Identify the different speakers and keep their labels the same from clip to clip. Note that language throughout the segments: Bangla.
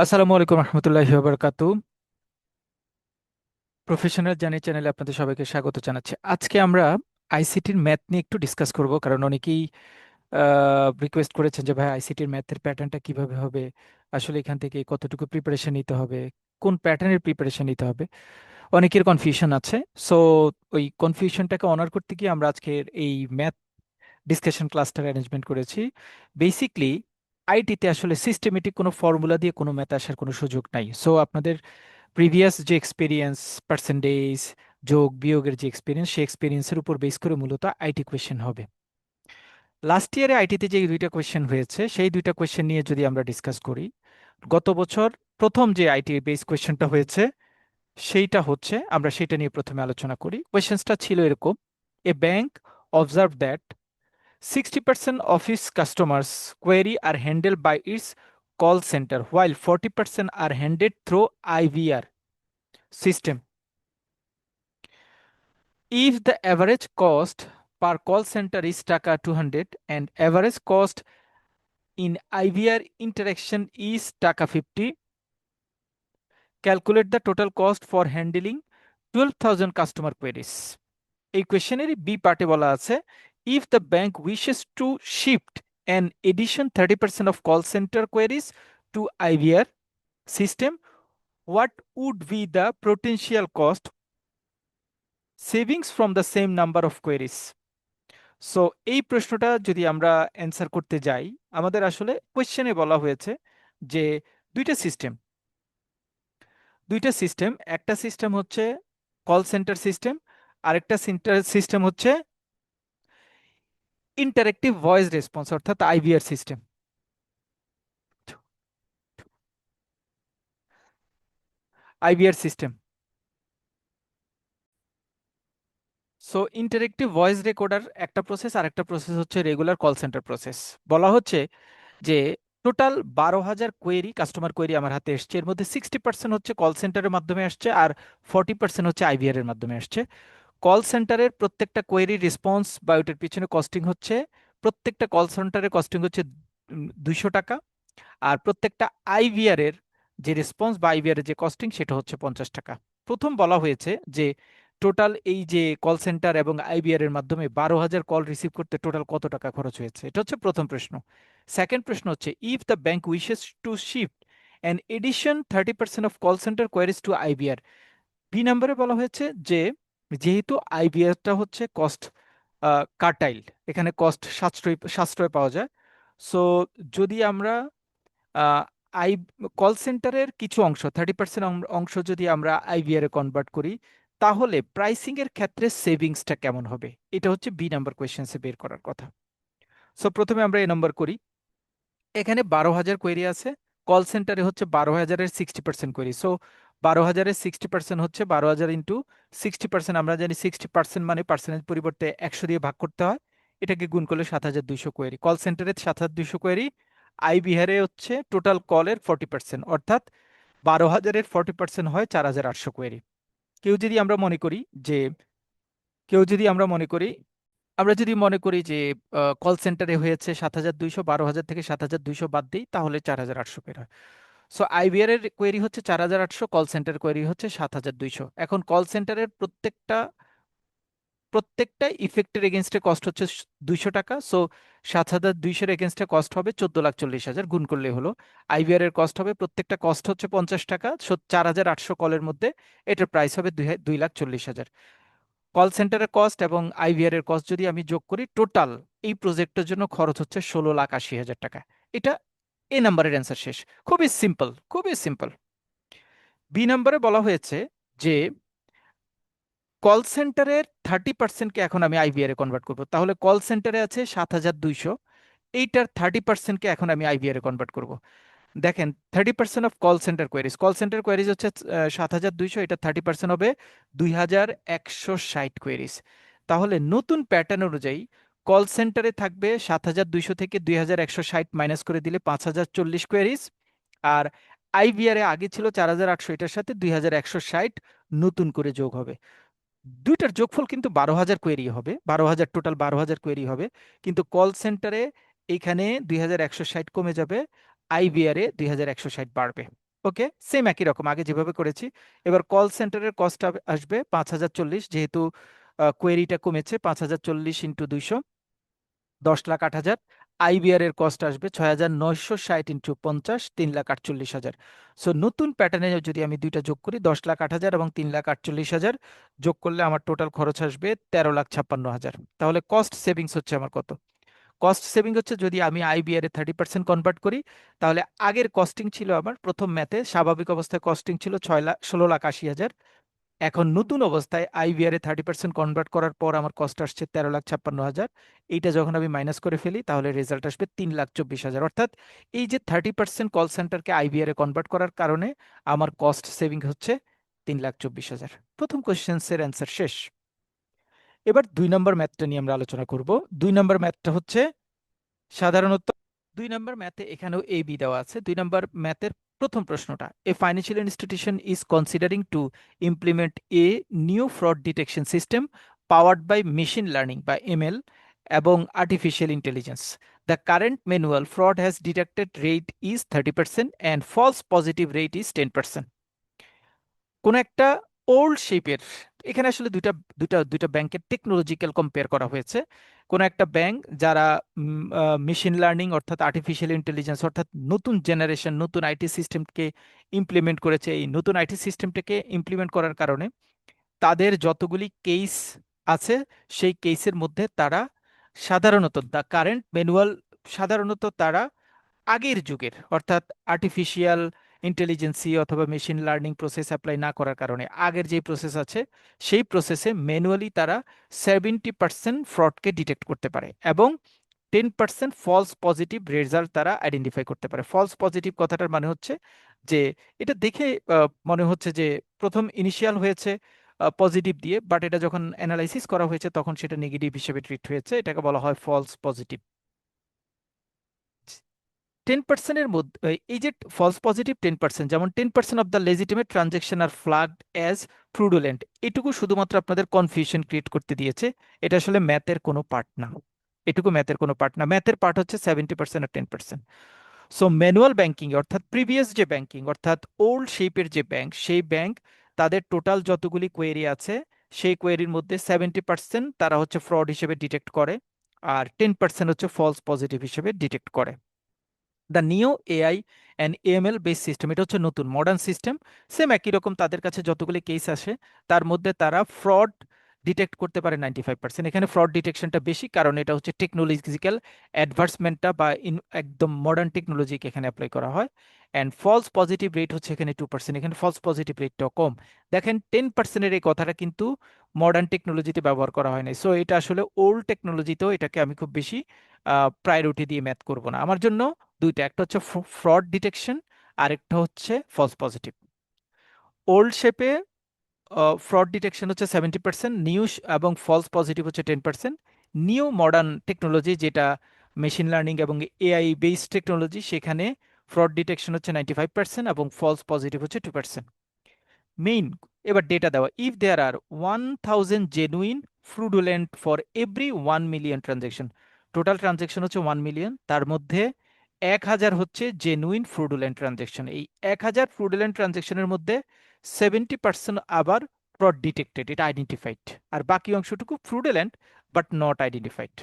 Speaker 1: আসসালামু আলাইকুম রহমতুল্লাহি ওয়া বারাকাতু। প্রফেশনাল জার্নি চ্যানেলে আপনাদের সবাইকে স্বাগত জানাচ্ছি। আজকে আমরা আইসিটির ম্যাথ নিয়ে একটু ডিসকাস করব, কারণ অনেকেই রিকোয়েস্ট করেছেন যে ভাই আইসিটির ম্যাথের প্যাটার্নটা কিভাবে হবে, আসলে এখান থেকে কতটুকু প্রিপারেশন নিতে হবে, কোন প্যাটার্নের প্রিপারেশন নিতে হবে। অনেকের কনফিউশন আছে। সো ওই কনফিউশনটাকে অনার করতে গিয়ে আমরা আজকের এই ম্যাথ ডিসকাশন ক্লাসটার অ্যারেঞ্জমেন্ট করেছি। বেসিকলি আইটিতে আসলে সিস্টেমেটিক কোনো ফর্মুলা দিয়ে কোনো ম্যাথ আসার কোনো সুযোগ নাই। সো আপনাদের প্রিভিয়াস যে এক্সপিরিয়েন্স, পার্সেন্টেজ, যোগ বিয়োগের যে এক্সপিরিয়েন্স, সেই এক্সপিরিয়েন্সের উপর বেস করে মূলত আইটি কোয়েশ্চেন হবে। লাস্ট ইয়ারে আইটিতে যে দুইটা কোয়েশ্চেন হয়েছে, সেই দুইটা কোয়েশ্চেন নিয়ে যদি আমরা ডিসকাস করি, গত বছর প্রথম যে আইটি বেস কোয়েশ্চেনটা হয়েছে সেইটা হচ্ছে, আমরা সেটা নিয়ে প্রথমে আলোচনা করি। কোয়েশ্চেন্সটা ছিল এরকম: a bank observe that 60% of its customers' query are handled by its call center, while 40% are handled through IVR system. If the average cost per call center is taka 200 and average cost in IVR interaction is taka 50, calculate the total cost for handling 12,000 customer queries. এই কোয়েশ্চেনেরই বি পার্টে বলা আছে, if the bank wishes to shift an addition 30% of call center queries to IVR system, what would be the potential cost savings from the same number of queries? So এই প্রশ্নটা যদি আমরা অ্যান্সার করতে যাই, আমাদের আসলে কোয়েশ্চেনে বলা হয়েছে যে দুইটা সিস্টেম, একটা সিস্টেম হচ্ছে কল সেন্টার সিস্টেম, আরেকটা সিস্টেম হচ্ছে ইন্টারেক্টিভ ভয়েস রেসপন্স অর্থাৎ IVR system. IVR system. So interactive voice recorder একটা প্রসেস, আর একটা প্রসেস হচ্ছে রেগুলার কল সেন্টার প্রসেস। বলা হচ্ছে যে টোটাল 12,000 কোয়েরি, কাস্টমার কোয়েরি আমার হাতে এসছে, এর মধ্যে 60% হচ্ছে কল সেন্টারের মাধ্যমে আসছে আর 40% হচ্ছে আইভিআর এর মাধ্যমে আসছে। কল সেন্টারের প্রত্যেকটা কোয়েরি রেসপন্স বা ওইটার পিছনে কস্টিং হচ্ছে, প্রত্যেকটা কল সেন্টারের কস্টিং হচ্ছে 200 টাকা। আর প্রত্যেকটা আইভিআর এর যে রেসপন্স বা আইভিআর এর যে কস্টিং সেটা হচ্ছে 50 টাকা। প্রথম বলা হয়েছে যে টোটাল এই যে কল সেন্টার এবং আইভিআর এর মাধ্যমে 12,000 কল রিসিভ করতে টোটাল কত টাকা খরচ হয়েছে, এটা হচ্ছে প্রথম প্রশ্ন। সেকেন্ড প্রশ্ন হচ্ছে, if the bank wishes to shift an addition 30% of call centre queries to IVR. B নম্বরে বলা হয়েছে যে যেহেতু আইভিআরটা হচ্ছে কস্ট কার্টাইল, এখানে কস্ট সাশ্রয় সাশ্রয় পাওয়া যায়। সো যদি আমরা আহ, আই কল সেন্টারের কিছু অংশ 30% অংশ যদি আমরা আইভিআর এ কনভার্ট করি, তাহলে প্রাইসিং এর ক্ষেত্রে সেভিংসটা কেমন হবে, এটা হচ্ছে বি নাম্বার কোয়েশ্চেন্সে বের করার কথা। সো প্রথমে আমরা এ নাম্বার করি। এখানে 12,000 কোয়েরি আছে, কল সেন্টারে হচ্ছে 12,000-এর 60% কোয়েরি। সো 12,000-এর 60% হচ্ছে 12,000 ইন্টু 60%। আমরা জানি 60% মানে পার্সেন্টেজ পরিবর্তে 100 দিয়ে ভাগ করতে হয়, এটাকে গুণ করলে 7,200 কোয়েরি। কল সেন্টারে 7,200 কোয়েরি, আই বিহারে হচ্ছে টোটাল কলের 40%, অর্থাৎ 12,000-এর 40% হয় 4,800 কোয়েরি। কেউ যদি আমরা মনে করি যে কেউ যদি আমরা মনে করি আমরা যদি মনে করি যে কল সেন্টারে হয়েছে 7,200, 12,000 থেকে 7,200 বাদ দিই, তাহলে 4,800 বের হয়। সো আইবিআর এর কোয়েরি হচ্ছে 4,800, কল সেন্টার কোয়েরি হচ্ছে 7,200। এখন কল সেন্টারের প্রত্যেকটা ইফেক্টের এগেনস্টে কস্ট হচ্ছে 200 টাকা। সো 7,200-এর এগেনস্টে কস্ট হবে 14,40,000, গুণ করলে হলো। আইবিআর এর কস্ট হবে, প্রত্যেকটা কস্ট হচ্ছে 50 টাকা, সো 4,800 কলের মধ্যে এটার প্রাইস হবে 2,40,000। কল সেন্টারের কস্ট এবং আইভিআর এর কস্ট যদি আমি যোগ করি, টোটাল এই প্রজেক্টের জন্য খরচ হচ্ছে 16,80,000 টাকা। এটা এ নাম্বারের অ্যান্সার শেষ। খুবই সিম্পল, খুবই সিম্পল। বি নাম্বারে বলা হয়েছে যে কল সেন্টারের 30%কে এখন আমি আইভিআর এ কনভার্ট করবো, তাহলে কল সেন্টারে আছে 7,200, এইটার 30%কে এখন আমি আইভিআর এ কনভার্ট করব। দেখেন, 30% অফ কল সেন্টার কোয়ারিজ হচ্ছে 7,200, এটা 30% হবে 2,160 কোয়ারিজ। তাহলে নতুন প্যাটার্ন অনুযায়ী কল সেন্টারে থাকবে 7,200 থেকে 2,160 মাইনাস করে দিলে 5,040 কোয়ারিজ, আর আইভিআর এ আগে ছিল 4,800, এটার সাথে 2,160 নতুন করে যোগ হবে। দুইটার যোগফল কিন্তু 12,000 কোয়েরি হবে, 12,000, টোটাল 12,000 কোয়েরি হবে। কিন্তু কল সেন্টারে এইখানে 2,160 কমে যাবে, আইভিআর এ 2,160 বাড়বে। ওকে, সেম একই রকম আগে যেভাবে করেছি। এবার কল সেন্টারের কস্ট আসবে 5,040, যেহেতু কোয়েরিটা কমেছে, 5,040 ইন্টু 200, 10,08,000। আইবিআর এর কস্ট আসবে 6,960 ইন্টু 50, 3,48,000। সো নতুন প্যাটার্নে যদি আমি দুইটা যোগ করি, 10,08,000 এবং 3,48,000 যোগ করলে আমার টোটাল খরচ আসবে 13,56,000। তাহলে কস্ট সেভিংস হচ্ছে আমার কত? কস্ট সেভিং হচ্ছে, যদি আমি আইবিআর এ 30% কনভার্ট করি, তাহলে আগের কস্টিং ছিল আমার প্রথম ম্যাথে, স্বাভাবিক অবস্থায় কস্টিং ছিল 16,80,000। এখন নতুন অবস্থায় আইবিআর এ 30% কনভার্ট করার পর আমার কস্ট আসছে 13,56,000। এইটা যখন আমি মাইনাস করে ফেলি, তাহলে রেজাল্ট আসবে 3,24,000। অর্থাৎ এই যে 30% কল সেন্টারকে আইবিআর এ কনভার্ট করার কারণে আমার কস্ট সেভিং হচ্ছে 3,24,000। প্রথম কোশ্চেন্সের অ্যান্সার শেষ। এবার 2 নম্বর ম্যাথটা নিয়ে আমরা আলোচনা করব। 2 নম্বর ম্যাথটা হচ্ছে সাধারণত 2 নম্বর ম্যাথে এখানেও এ বি দেওয়া আছে। 2 নম্বর ম্যাথের প্রথম প্রশ্নটা, a financial institution is considering to implement a new fraud detection system powered by machine learning বা এমএল এবং artificial intelligence. The current manual fraud has detected rate is 30% and false positive rate is 10%। কোন একটা ওল্ড শেপের, এখানে আসলে দুইটা দুইটা দুইটা ব্যাংকের টেকনোলজিক্যাল কম্পেয়ার করা হয়েছে। কোন একটা ব্যাংক যারা মেশিন লার্নিং অর্থাৎ আর্টিফিশিয়াল ইন্টেলিজেন্স অর্থাৎ নতুন জেনারেশন নতুন আইটি সিস্টেমকে ইমপ্লিমেন্ট করেছে, এই নতুন আইটি সিস্টেমটাকে ইমপ্লিমেন্ট করার কারণে তাদের যতগুলি কেস আছে, সেই কেসের মধ্যে তারা সাধারণত দ্য কারেন্ট ম্যানুয়াল, সাধারণত তারা আগের যুগের অর্থাৎ আর্টিফিশিয়াল ইন্টেলিজেন্সি অথবা মেশিন লার্নিং প্রসেস অ্যাপ্লাই না করার কারণে আগের যে প্রসেস আছে, সেই প্রসেসে ম্যানুয়ালি তারা 70% ফ্রডকে ডিটেক্ট করতে পারে এবং 10% ফলস পজিটিভ রেজাল্ট তারা আইডেন্টিফাই করতে পারে। ফলস পজিটিভ কথাটার মানে হচ্ছে যে এটা দেখে মনে হচ্ছে যে প্রথম ইনিশিয়াল হয়েছে পজিটিভ দিয়ে, বাট এটা যখন অ্যানালাইসিস করা হয়েছে তখন সেটা নেগেটিভ হিসেবে ট্রিট হয়েছে, এটাকে বলা হয় ফলস পজিটিভ। 10%-এর মধ্যে এই যে ফলস পজিটিভ 10%, যেমন 10% of the legitimate transaction are flagged as fraudulent, এটুকু শুধুমাত্র আপনাদের কনফিউশন ক্রিয়েট করতে দিয়েছে। এটা আসলে ম্যাথের কোনো পার্ট না, এটুকু ম্যাথের কোনো পার্ট না। ম্যাথের পার্ট হচ্ছে 70% আর 10%। সো ম্যানুয়াল ব্যাংকিং অর্থাৎ প্রিভিয়াস যে ব্যাংকিং অর্থাৎ ওল্ড শেপের যে ব্যাংক, সেই ব্যাংক তাদের টোটাল যতগুলি কোয়েরি আছে, সেই কোয়েরির মধ্যে 70% তারা হচ্ছে ফ্রড হিসেবে ডিটেক্ট করে, আর 10% হচ্ছে ফলস পজিটিভ হিসেবে ডিটেক্ট করে। দ্য নিও AI and AML base system, এটা হচ্ছে নতুন মডার্ন সিস্টেম। সেম একই রকম তাদের কাছে যতগুলি কেস আসে, তার মধ্যে তারা ফ্রড ডিটেক্ট করতে পারে 95%। এখানে ফ্রড ডিটেকশনটা বেশি, কারণ এটা হচ্ছে টেকনোলজিক্যাল অ্যাডভান্সমেন্টটা বা একদম মডার্ন টেকনোলজিকে এখানে অ্যাপ্লাই করা হয়। অ্যান্ড ফলস পজিটিভ রেট হচ্ছে এখানে 2%, এখানে ফলস পজিটিভ রেটটাও কম। দেখেন 10%-এর এই কথাটা কিন্তু মডার্ন টেকনোলজিতে ব্যবহার করা হয় না। সো এটা আসলে ওল্ড টেকনোলজিতেও এটাকে আমি খুব বেশি প্রায়োরিটি দিয়ে ম্যাথ করব না। আমার জন্য দুইটা, একটা হচ্ছে ফ্রড ডিটেকশন আর একটা হচ্ছে ফলস পজিটিভ। ওল্ড শেপে ফ্রড ডিটেকশন হচ্ছে 70%, নিউ এবং ফলস পজিটিভ হচ্ছে 10%। নিউ মডার্ন টেকনোলজি যেটা মেশিন লার্নিং এবং এআই বেসড টেকনোলজি, সেখানে ফ্রড ডিটেকশন হচ্ছে 95% এবং ফলস পজিটিভ হচ্ছে 2%। মেইন, এবার ডেটা দেওয়া, if there are 1,000 genuine fraudulent for every 1 million transaction, total transaction হচ্ছে 1 মিলিয়ন, তার মধ্যে 1,000 হচ্ছে জেনুইন ফ্রুডুলেন্ট ট্রানজেকশন। এই 1,000 ফ্রুডুলেন্ট ট্রানজেকশনের মধ্যে 70% আবার ফ্রড ডিটেক্টেড, এটা আইডেন্টিফাইড, আর বাকি অংশটুকু fraudulent but not identified.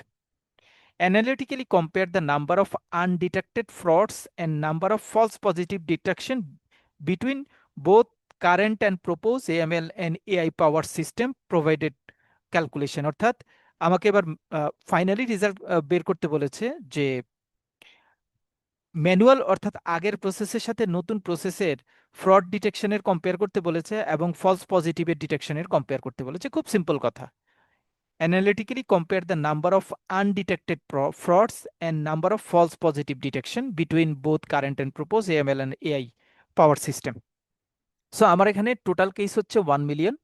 Speaker 1: Analytically compare the number of undetected frauds and number of false positive detection between both current and proposed AML and AI power system provided calculation। অর্থাৎ আমাকে এবার ফাইনালি রেজাল্ট বের করতে বলেছে যে ম্যানুয়াল অর্থাৎ আগের প্রসেসের সাথে নতুন প্রসেসের ফ্রড ডিটেকশনের কম্পেয়ার করতে বলেছে এবং ফলস পজিটিভের ডিটেকশনের কম্পেয়ার করতে বলেছে। খুব সিম্পল কথা। Analytically compare the number of undetected frauds and number of false positive detection between both current and proposed AML and AI power system. So আমার এখানে টোটাল কেস হচ্ছে 1 মিলিয়ন,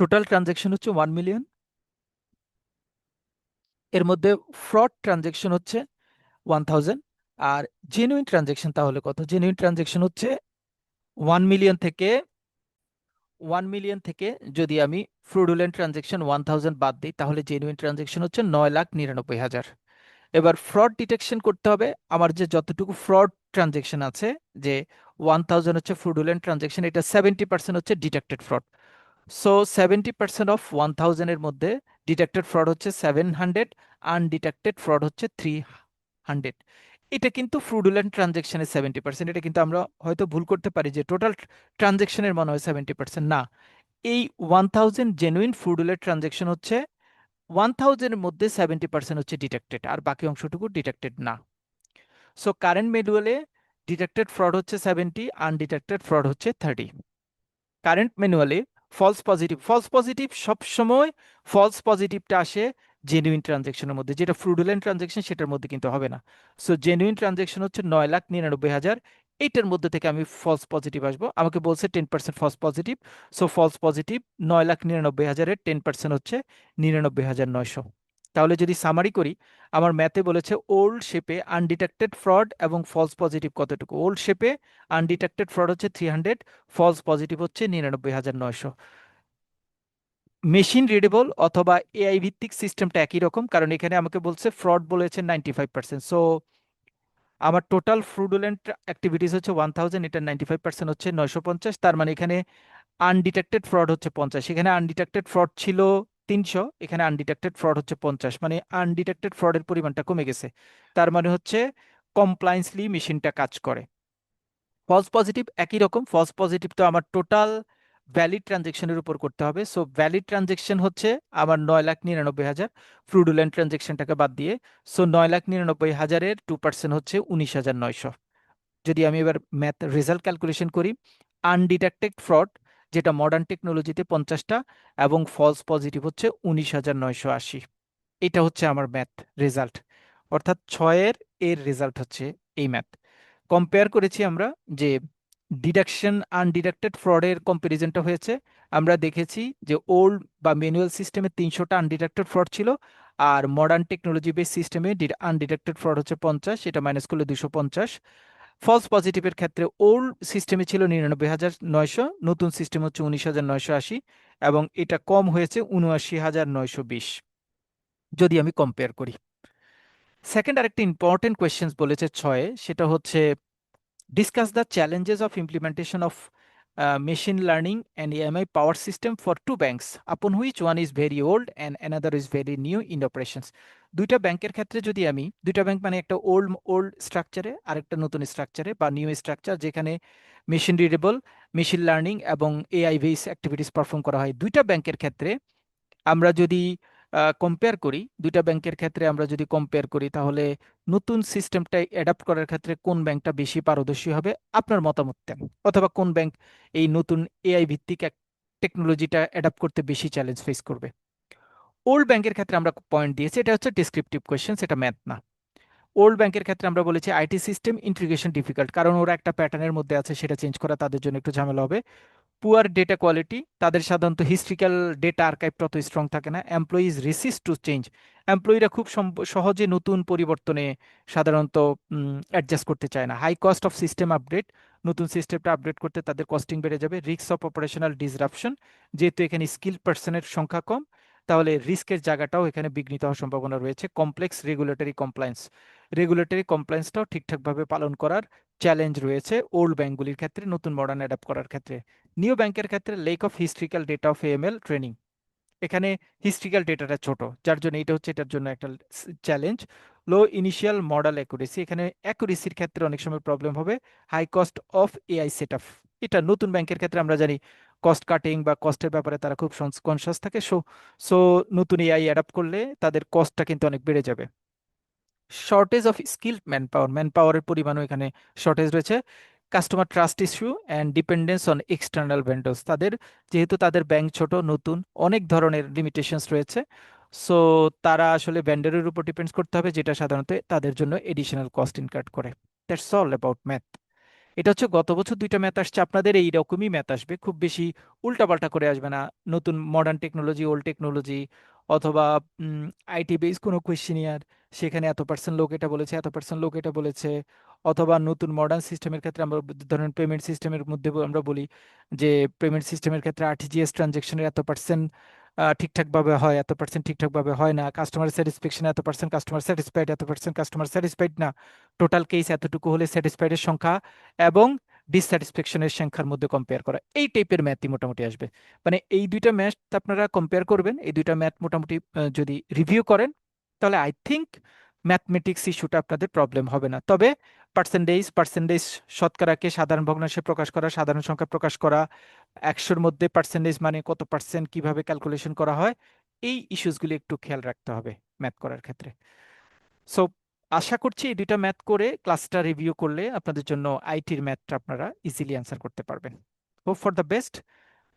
Speaker 1: টোটাল ট্রানজেকশন হচ্ছে 1 মিলিয়ন, এর মধ্যে ফ্রড ট্রানজেকশন হচ্ছে 1,000। আর জেনুইন ট্রানজেকশন তাহলে কত? জেনুইন ট্রানজেকশন হচ্ছে 1 মিলিয়ন থেকে 1 মিলিয়ন থেকে যদি আমি ফ্রুডুলেন্ট ট্রানজেকশন 1,000 বাদ দিই, তাহলে জেনুইন ট্রানজেকশন হচ্ছে 9,99,000। এবার ফ্রড ডিটেকশন করতে হবে। আমার যে যতটুকু ফ্রড ট্রানজেকশন আছে, যে 1000 হচ্ছে ফ্রুডুলেন্ট ট্রানজেকশন, এটা 70% হচ্ছে ডিটেক্টেড ফ্রড। সো 70% অফ 1000-এর মধ্যে ডিটেক্টেড ফ্রড হচ্ছে 700, আনডিটেক্টেড ফ্রড হচ্ছে 300। এটা কিন্তু ফ্রুডুলেন্ট ট্রানজেকশনের 70%। এটা কিন্তু আমরা হয়তো ভুল করতে পারি যে টোটাল ট্রানজেকশনের মনে হয় 70%, না। এই 1000 জেনুইন ফ্রুডুলেন্ট ট্রানজেকশন হচ্ছে 1000-এর মধ্যে 70% হচ্ছে ডিটেক্টেড, আর বাকি অংশটুকু ডিটেক্টেড না। সো কারেন্ট ম্যানুয়ালে ডিটেক্টেড ফ্রড হচ্ছে 70, আনডিটেক্টেড ফ্রড হচ্ছে 30। কারেন্ট ম্যানুয়ালে ফলস পজিটিভ সবসময়, ফলস পজিটিভটা আসে জেনুইন ট্রানজেকশনের মধ্যে, যেটা ফ্রুডুলেন্ট ট্রানজেকশন সেটার মধ্যে কিন্তু হবে না। সো জেনুইন ট্রানজেকশন হচ্ছে 9,99,000, এইটার মধ্যে থেকে আমি ফলস পজিটিভ আসবো। আমাকে বলছে 10% false positive. So false positive 9,99,000-এর 10% হচ্ছে 99,900। তাহলে যদি সামারি করি, আমার ম্যাথে বলেছে ওল্ড শেপে আনডিটেক্টেড ফ্রড এবং ফলস পজিটিভ কতটুকু। ওল্ড শেপে আনডিটেক্টেড ফ্রড হচ্ছে 300, ফলস পজিটিভ হচ্ছে 99,900। মেশিন রিডেবল অথবা এআই ভিত্তিক সিস্টেমটা একই রকম, কারণ এখানে আমাকে বলছে ফ্রড বলেছে 95%। সো আমার টোটাল ফ্রুডুলেন্ট অ্যাক্টিভিটিস হচ্ছে 1000, এটা 95% হচ্ছে 950। তার মানে এখানে আনডিটেক্টেড ফ্রড হচ্ছে 50। এখানে আনডিটেক্টেড ফ্রড ছিল 300, এখানে আনডিটেক্টেড ফ্রড হচ্ছে 50, মানে আনডিটেক্টেড ফ্রডের পরিমাণটা কমে গেছে। তার মানে হচ্ছে কমপ্লায়েন্সলি মেশিনটা কাজ করে। ফলস পজিটিভ একই রকম। ফলস পজিটিভ তো আমার টোটাল ভ্যালিড ট্রানজেকশনের উপর করতে হবে। সো ভ্যালিড ট্রানজেকশন হচ্ছে আমার 9,99,000, ফ্রুডুলেন্ট ট্রানজেকশনটাকে বাদ দিয়ে। সো 9,99,000-এর 2% হচ্ছে 19,900। যদি আমি এবার ম্যাথ রেজাল্ট ক্যালকুলেশন করি, আনডিটেক্টেড ফ্রড যেটা মডার্ন টেকনোলজিতে 50টা, এবং ফলস পজিটিভ হচ্ছে 19,980। এটা হচ্ছে আমার ম্যাথ রেজাল্ট, অর্থাৎ 6-এর রেজাল্ট হচ্ছে এই ম্যাথ। কম্পেয়ার করেছি আমরা যে ডিডাকশন আনডিডাক্টেড ফ্রডের কম্পারিজনটা হয়েছে। আমরা দেখেছি যে ওল্ড বা ম্যানুয়াল সিস্টেমে 300টা আনডিডাক্টেড ফ্রড ছিল, আর মডার্ন টেকনোলজি বেস সিস্টেমে আনডিডাক্টেড ফ্রড হচ্ছে 50, এটা মাইনাস করলে 250। ফলস পজিটিভের ক্ষেত্রে ওল্ড সিস্টেমে ছিল 99,900, নতুন সিস্টেম হচ্ছে 19,980, এবং এটা কম হয়েছে 79,920 যদি আমি কম্পেয়ার করি। সেকেন্ড আরেকটা ইম্পর্টেন্ট কোয়েশ্চেন্স বলেছে 6-এ, সেটা হচ্ছে discuss the challenges of implementation of machine learning and AMI power system for two banks, upon which one is very old and another is very new in operations. দুইটা ব্যাংকের ক্ষেত্রে যদি আমি, দুইটা ব্যাংক মানে একটা ওল্ড ওল্ড স্ট্রাকচারে আর একটা নতুন স্ট্রাকচারে বা নিউ স্ট্রাকচার, যেখানে মেশিন রিডেবল, মেশিন লার্নিং এবং এআই বেস অ্যাক্টিভিটিস পারফর্ম করা হয়, দুইটা ব্যাংকের ক্ষেত্রে আমরা যদি কম্পেয়ার করি, দুইটা ব্যাংকের ক্ষেত্রে আমরা যদি কম্পেয়ার করি, তাহলে নতুন সিস্টেমটা অ্যাডাপ্ট করার ক্ষেত্রে কোন ব্যাংকটা বেশি পারদর্শী হবে আপনার মতামত দেন, অথবা কোন ব্যাংক এই নতুন এআই ভিত্তিক টেকনোলজিটা অ্যাডাপ্ট করতে বেশি চ্যালেঞ্জ ফেস করবে। ওল্ড ব্যাংকের ক্ষেত্রে আমরা পয়েন্ট দিয়েছি, এটা হচ্ছে ডেসক্রিপটিভ কোয়েশ্চেন, সেটা ম্যাথ না। ওল্ড ব্যাংকের ক্ষেত্রে আমরা বলেছি আইটি সিস্টেম ইন্টিগ্রেশন ডিফিকাল্ট, কারণ ওরা একটা প্যাটার্নের মধ্যে আছে, সেটা চেঞ্জ করা তাদের জন্য একটু ঝামেলা হবে। পুয়ার ডেটা কোয়ালিটি, তাদের সাধারণত হিস্ট্রিক্যাল ডেটা আর্কাইভ তত স্ট্রং থাকে না। এমপ্লয়িজ রেসিস্ট টু চেঞ্জ, এমপ্লয়িরা খুব সহজে নতুন পরিবর্তনে সাধারণত অ্যাডজাস্ট করতে চায় না। High cost of system update, নতুন সিস্টেমটা আপডেট করতে তাদের কস্টিং বেড়ে যাবে। রিস্ক অফ অপারেশনাল ডিসরাপশন, যেহেতু এখানে স্কিল পার্সনের সংখ্যা কম, তাহলে রিস্কের জায়গাটাও এখানে বিঘ্নিত হওয়ার সম্ভাবনা রয়েছে। কমপ্লেক্স রেগুলেটরি কমপ্লায়েন্স, রেগুলেটরি কমপ্লায়েন্সটাও ঠিকঠাকভাবে পালন করার চ্যালেঞ্জ রয়েছে ওল্ড ব্যাংকগুলির ক্ষেত্রে নতুন মডার্ন অ্যাডাপ্ট করার ক্ষেত্রে। নিউ ব্যাংকের ক্ষেত্রে lack of historical data of AML training, এখানে হিস্ট্রিক্যাল ডেটাটা ছোট, যার জন্য এটা হচ্ছে এটার জন্য একটা challenge. Low initial model accuracy, এখানে অ্যাকুরেসির ক্ষেত্রে অনেক সময় প্রবলেম হবে। High cost of AI set up, এটা নতুন ব্যাংকের ক্ষেত্রে আমরা জানি কস্ট কাটিং বা কস্টের ব্যাপারে তারা খুব কনসাস থাকে। সো সো নতুন এআই অ্যাডাপ্ট করলে তাদের কস্টটা কিন্তু অনেক বেড়ে যাবে। Shortage of skilled manpower, ম্যান পাওয়ারের পরিমাণও এখানে শর্টেজ রয়েছে। Customer trust issue and dependence on external vendors, তাদের যেহেতু তাদের ব্যাংক ছোট নতুন, অনেক ধরনের লিমিটেশনস রয়েছে। সো তারা আসলে ভেন্ডরের উপর ডিপেন্ডস করতে হবে, যেটা সাধারণত তাদের জন্য এডিশনাল কস্ট ইনকার করে। That's all about math. এটা হচ্ছে গত বছর দুইটা ম্যাথ আসছে, আপনাদের এই রকমই ম্যাথ আসবে, খুব বেশি উল্টাপাল্টা করে আসবে না। নতুন মডার্ন টেকনোলজি, ওল্ড টেকনোলজি, অথবা আইটি বেস কোনো কোয়েশ্চেনিয়ার, সেখানে এত পার্সেন্ট লোক এটা বলেছে, এত পার্সেন্ট লোক এটা বলেছে। অথবা নতুন মডার্ন সিস্টেমের ক্ষেত্রে আমরা ধরেন পেমেন্ট সিস্টেমের মধ্যে আমরা বলি যে পেমেন্ট সিস্টেমের ক্ষেত্রে আরটিজিএস ট্রানজেকশনের এত পার্সেন্ট ঠিকঠাকভাবে হয়, এত পার্সেন্ট ঠিকঠাকভাবে হয় না, কাস্টমার স্যাটিসফ্যাকশন এত পার্সেন্ট কাস্টমার স্যাটিসফাইড, এত পার্সেন্ট কাস্টমার স্যাটিসফাইড না, টোটাল কেস এতটুকু হলে স্যাটিসফাইডের সংখ্যা এবং ডিসস্যাটিসফ্যাকশনের সংখ্যার মধ্যে কম্পেয়ার করা, এই টাইপের ম্যাথই মোটামুটি আসবে। মানে এই দুইটা ম্যাথ আপনারা কম্পেয়ার করবেন, এই দুইটা ম্যাথ মোটামুটি যদি রিভিউ করেন, তাহলে আই থিঙ্ক ম্যাথমেটিক্স ইস্যুটা আপনাদের প্রবলেম হবে না। তবে পার্সেন্টেজ পার্সেন্টেজ শতকরাকে সাধারণ ভগ্নাংশে প্রকাশ করা, সাধারণ সংখ্যা প্রকাশ করা, 100-র মধ্যে পার্সেন্টেজ মানে কত পার্সেন্ট, কিভাবে ক্যালকুলেশন করা হয়, এই ইস্যুসগুলি একটু খেয়াল রাখতে হবে ম্যাথ করার ক্ষেত্রে। সো আশা করছি এই দুইটা ম্যাথ করে ক্লাসটা রিভিউ করলে আপনাদের জন্য আইটির ম্যাথটা আপনারা ইজিলি অ্যান্সার করতে পারবেন। Hope for the best.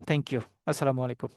Speaker 1: Thank you. আসসালামু আলাইকুম।